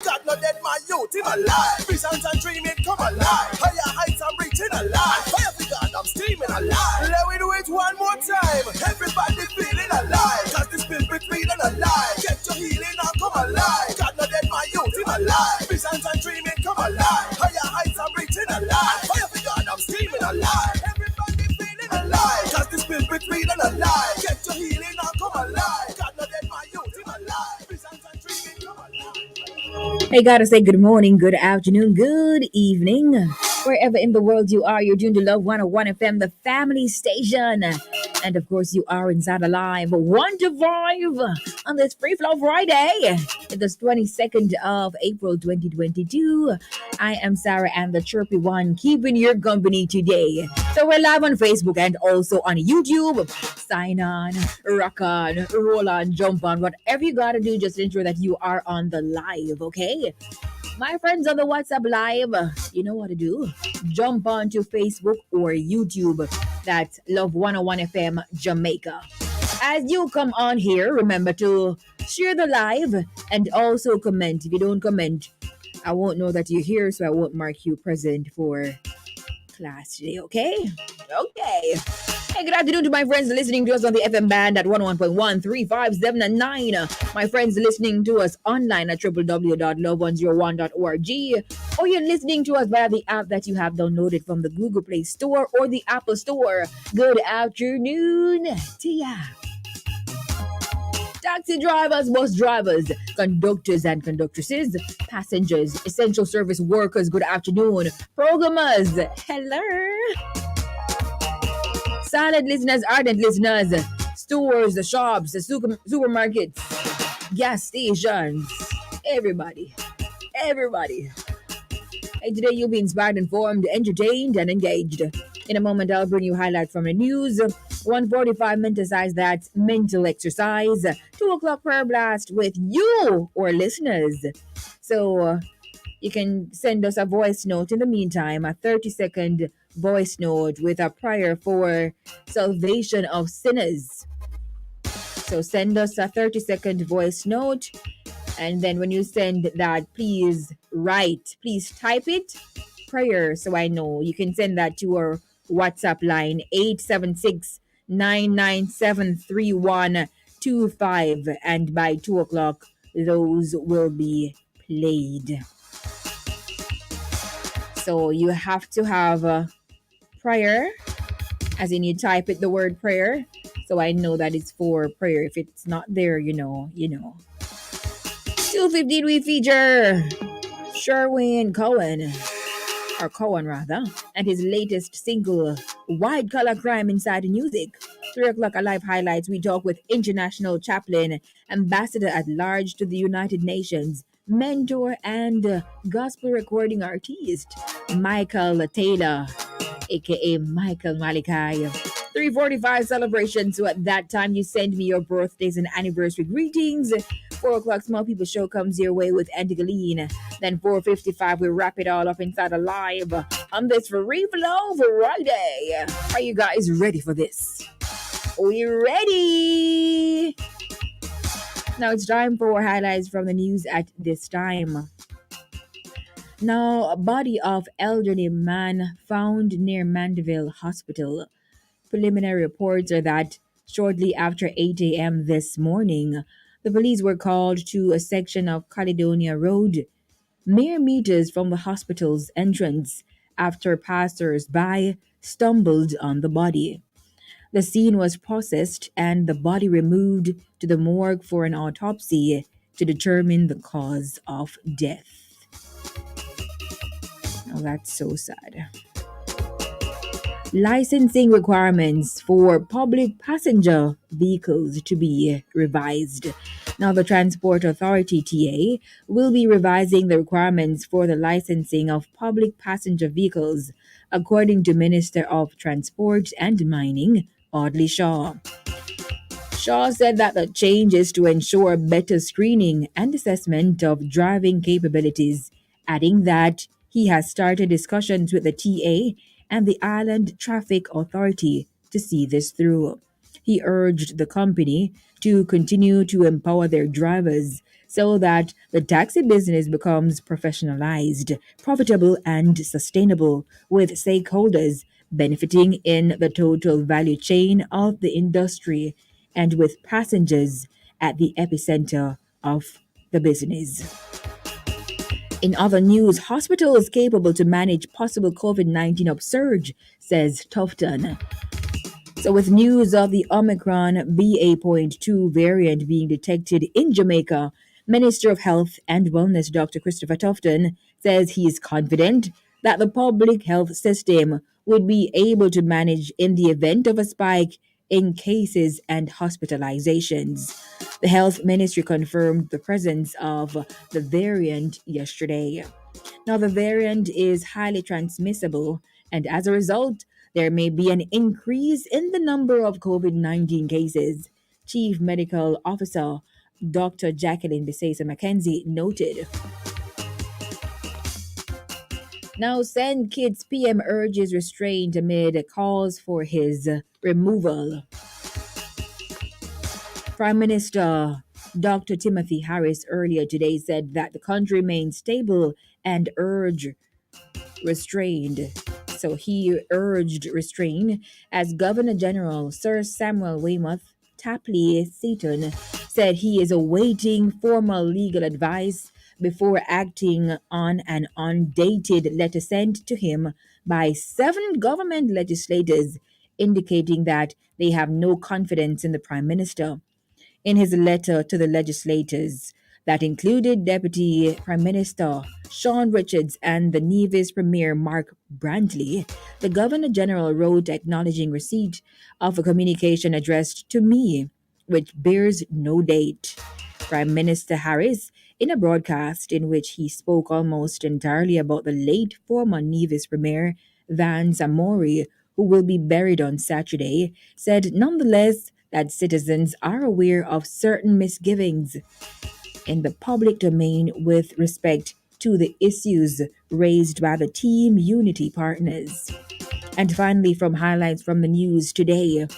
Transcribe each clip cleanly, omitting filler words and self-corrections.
God not dead, my youth, him alive. Visions and dreaming come alive. Higher heights I'm reaching alive. Fire for God, I'm steaming alive. Let me do it one more time. Everybody feeling alive. Cause the spirit feeling alive. Get your healing and come alive. God not dead, my youth, him alive. Visions and dreaming come alive. Higher heights I'm reaching alive. Fire for God, I'm steaming alive. Everybody feeling alive. Cause the spirit feeling alive. Get your healing and come alive. God not dead, my youth, him alive. Visions and dreaming come alive. Hey, gotta say good morning, good afternoon, good evening. Wherever in the world you are, you're tuned to Love 101 FM, the family station. And of course, you are inside alive 1 to 5 on this Free Flow Friday. It's 22nd of April 2022. I am Sara-Ann, the chirpy one, keeping your company today. So we're live on Facebook and also on YouTube. Sign on, rock on, roll on, jump on, whatever you gotta do, just ensure that you are on the live, okay? My friends on the WhatsApp live, you know what to do. Jump onto Facebook or YouTube. That's Love 101 FM Jamaica. As you come on here, remember to share the live and also comment. If you don't comment, I won't know that you're here, so I won't mark you present for class today, okay? Okay. Hey, good afternoon to my friends listening to us on the FM band at 101.1, 3, 5, 7, and 9. My friends listening to us online at www.love101.org. Or you're listening to us via the app that you have downloaded from the Google Play Store or the Apple Store. Good afternoon to ya. Taxi drivers, bus drivers, conductors and conductresses, passengers, essential service workers, good afternoon. Programmers, hello. Silent listeners, ardent listeners, stores, the shops, the supermarkets, gas stations, everybody. Hey, today you'll be inspired, informed, entertained, and engaged. In a moment, I'll bring you highlights from the news. 1:45 mental that's mental exercise. 2 o'clock prayer blast with you or listeners. So you can send us a voice note in the meantime, a 30-second voice note with a prayer for salvation of sinners. So send us a 30-second voice note. And then when you send that, please type it, prayer, so I know. You can send that to our WhatsApp line, 876-997-3125. And by 2 o'clock, those will be played. So you have to have a prayer, as in you type it, the word prayer, so I know that it's for prayer. If it's not there, you know. 2:15 we feature Sherwin Cohen, or Cohen rather, and his latest single, White Collar Crime Inside the Music. 3 o'clock Alive highlights, we talk with International Chaplain, Ambassador at Large to the United Nations, mentor and gospel recording artist, Michael Taylor, aka Michael Malikai. 3:45 celebration. So at that time, you send me your birthdays and anniversary greetings. 4 o'clock, Small People Show comes your way with Andy Galeen. Then 4:55, we wrap it all up inside a live on this Free Flow Friday. Are you guys ready for this? Are you ready? Now it's time for highlights from the news at this time. Now, a body of elderly man found near Mandeville Hospital. Preliminary reports are that shortly after 8 a.m. this morning, the police were called to a section of Caledonia Road, mere meters from the hospital's entrance, after passers-by stumbled on the body. The scene was processed and the body removed to the morgue for an autopsy to determine the cause of death. Oh, that's so sad. Licensing requirements for public passenger vehicles to be revised. Now, the Transport Authority TA will be revising the requirements for the licensing of public passenger vehicles, according to Minister of Transport and Mining, Audley Shaw. Shaw said that the change is to ensure better screening and assessment of driving capabilities, adding that he has started discussions with the TA and the Island Traffic Authority to see this through. He urged the company to continue to empower their drivers, so that the taxi business becomes professionalized, profitable, and sustainable, with stakeholders benefiting in the total value chain of the industry and with passengers at the epicenter of the business. In other news, hospitals capable to manage possible COVID 19 upsurge, says Tufton. So, with news of the Omicron BA.2 variant being detected in Jamaica, Minister of Health and Wellness Dr. Christopher Tufton says he is confident that the public health system would be able to manage in the event of a spike in cases and hospitalizations. The health ministry confirmed the presence of the variant yesterday. Now, the variant is highly transmissible, and as a result, there may be an increase in the number of COVID 19 cases. Chief Medical Officer Dr. Jacqueline Bisesa McKenzie noted. Now, Send Kids PM urges restraint amid calls for his removal. Prime Minister Dr. Timothy Harris earlier today said that the country remains stable and urged restrained. So he urged restraint as Governor General Sir Samuel Weymouth Tapley Seaton said he is awaiting formal legal advice before acting on an undated letter sent to him by 7 government legislators indicating that they have no confidence in the Prime Minister. In his letter to the legislators that included Deputy Prime Minister Sean Richards and the Nevis Premier Mark Brantley, the Governor General wrote acknowledging receipt of a communication addressed to me, which bears no date. Prime Minister Harris, in a broadcast in which he spoke almost entirely about the late former Nevis Premier Vance Amori, who will be buried on Saturday, said nonetheless that citizens are aware of certain misgivings in the public domain with respect to the issues raised by the Team Unity partners. And finally, from highlights from the news today,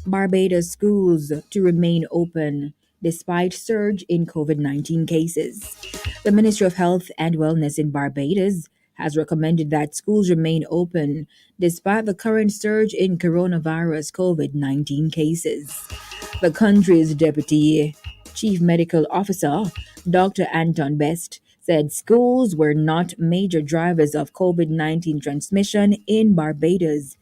Barbados schools to remain open despite surge in COVID 19 cases. The Ministry of Health and Wellness in Barbados has recommended that schools remain open despite the current surge in coronavirus COVID 19 cases. The country's Deputy Chief Medical Officer, Dr. Anton Best, said schools were not major drivers of COVID 19 transmission in Barbados,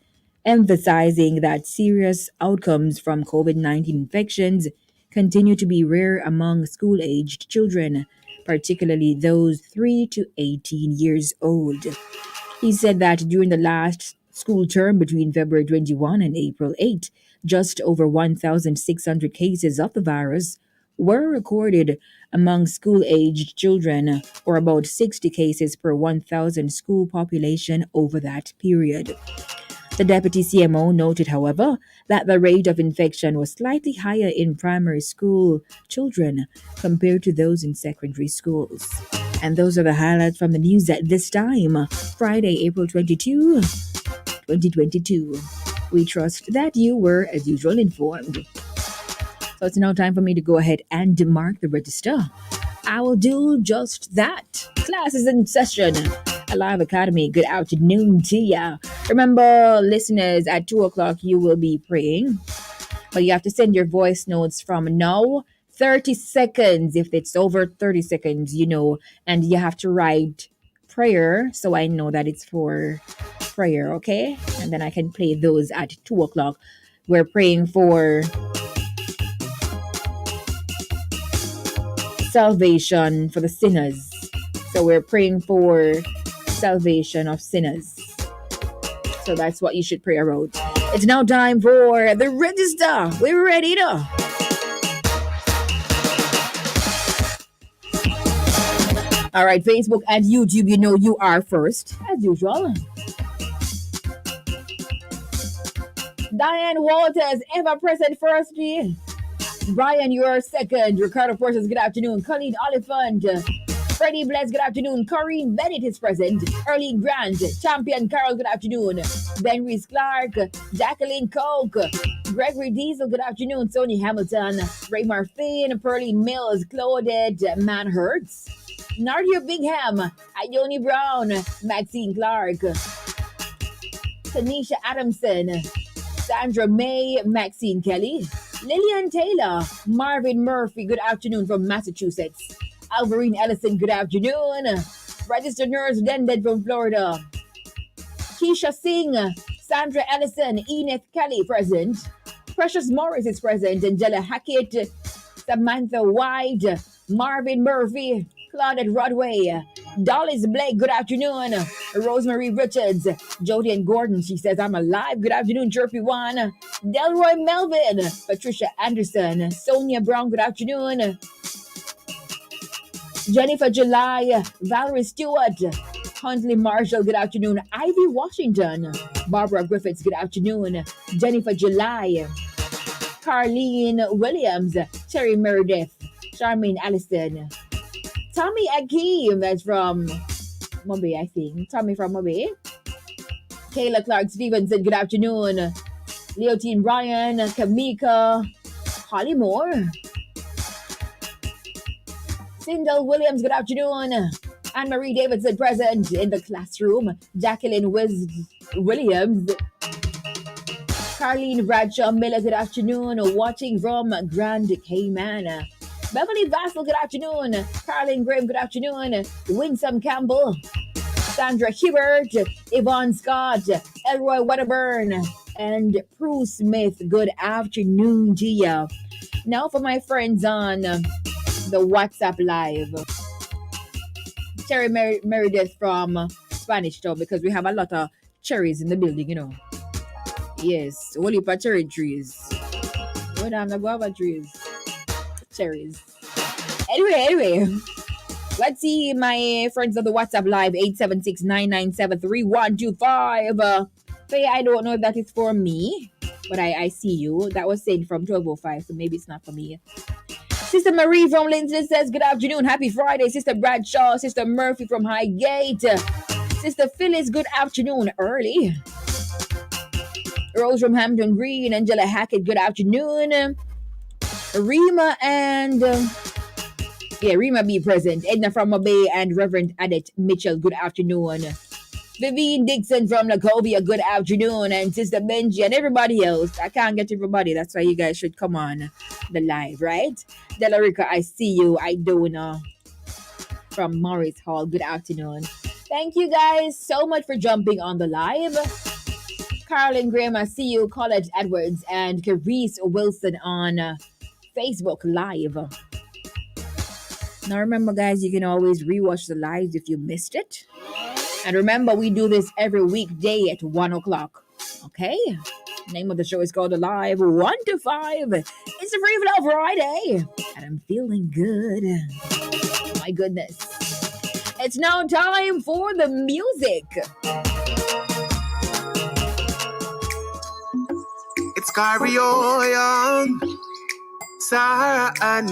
emphasizing that serious outcomes from COVID 19 infections continue to be rare among school aged children, particularly those 3 to 18 years old. He said that during the last school term between February 21 and April 8, just over 1,600 cases of the virus were recorded among school aged children, or about 60 cases per 1,000 school population over that period. The deputy CMO noted, however, that the rate of infection was slightly higher in primary school children compared to those in secondary schools. And those are the highlights from the news at this time, Friday, April 22, 2022. We trust that you were, as usual, informed. So it's now time for me to go ahead and mark the register. I will do just that. Class is in session. Alive Academy, good afternoon to ya. Remember, listeners, at 2 o'clock you will be praying, but you have to send your voice notes from now 30 seconds. If it's over 30 seconds, and you have to write prayer so I know that it's for prayer, okay? And then I can play those at 2 o'clock. We're praying for salvation for the sinners. So we're praying for salvation of sinners. So that's what you should pray about. It's now time for the register. We're ready to. All right, Facebook and YouTube, you are first, as usual. Diane Walters, ever present first. Brian, you are second. Ricardo Forces, good afternoon. Colleen Oliphant. Freddie Bless, good afternoon. Corinne Bennett is present. Early Grant. Champion Carol, good afternoon. Ben Reese Clark. Jacqueline Coke. Gregory Diesel, good afternoon. Sonia Hamilton, Ray Marfin, Pearlie Mills, Claudette Manhertz, Nadia Bingham, Ione Brown, Maxine Clark, Tanisha Adamson, Sandra May, Maxine Kelly, Lillian Taylor, Marvin Murphy, good afternoon from Massachusetts. Alvarine Ellison, good afternoon. Registered nurse Dended from Florida. Keisha Singh, Sandra Ellison, Enith Kelly present. Precious Morris is present. Angela Hackett, Samantha White, Marvin Murphy, Claudette Rodway, Dolly's Blake, good afternoon. Rosemary Richards, Jody and Gordon, she says, I'm alive. Good afternoon, Chirpy One. Delroy Melvin, Patricia Anderson, Sonia Brown, good afternoon. Jennifer July, Valerie Stewart, Huntley Marshall, good afternoon. Ivy Washington, Barbara Griffiths, good afternoon. Jennifer July, Carlene Williams, Terry Meredith, Charmaine Allison, Tommy Akeem, that's from Mobay, I think. Tommy from Mobay. Kayla Clark Stevenson, good afternoon. Leotine Ryan, Kamika, Holly Moore, Sindel Williams, good afternoon. Anne-Marie Davidson present in the classroom. Jacqueline Williams. Carlene Bradshaw Miller, good afternoon. Watching from Grand Cayman. Beverly Vassal, good afternoon. Caroline Graham, good afternoon. Winsome Campbell. Sandra Hibbert. Yvonne Scott. Elroy Wedderburn. And Prue Smith, good afternoon to you. Now for my friends on the WhatsApp Live. Cherry Meredith from Spanish Town, because we have a lot of cherries in the building, you know. Yes, only for cherry trees. We don't have the guava trees. Cherries. Anyway. Let's see my friends on the WhatsApp Live, 876-997-3125. Faye, I don't know if that is for me, but I see you. That was sent from 1205, so maybe it's not for me. Sister Marie from Lindsay says, good afternoon, happy Friday. Sister Bradshaw, Sister Murphy from Highgate. Sister Phyllis, good afternoon, early. Rose from Hampton Green, Angela Hackett, good afternoon. Rima and... Rima be present. Edna from Mabay and Reverend Adet Mitchell, good afternoon. Vivian Dixon from Lacovia, good afternoon. And Sister Benji and everybody else. I can't get everybody. That's why you guys should come on the live, right? Delarica, I see you. I do know. From Morris Hall, good afternoon. Thank you guys so much for jumping on the live. Carolyn Graham, I see you. College Edwards and Carice Wilson on Facebook Live. Now remember, guys, you can always rewatch the lives if you missed it. And remember, we do this every weekday at 1 o'clock. Okay? Name of the show is called Alive 1 to 5. It's a Free Love Friday. And I'm feeling good. Oh my goodness. It's now time for the music. It's Carry On, Sara-Ann.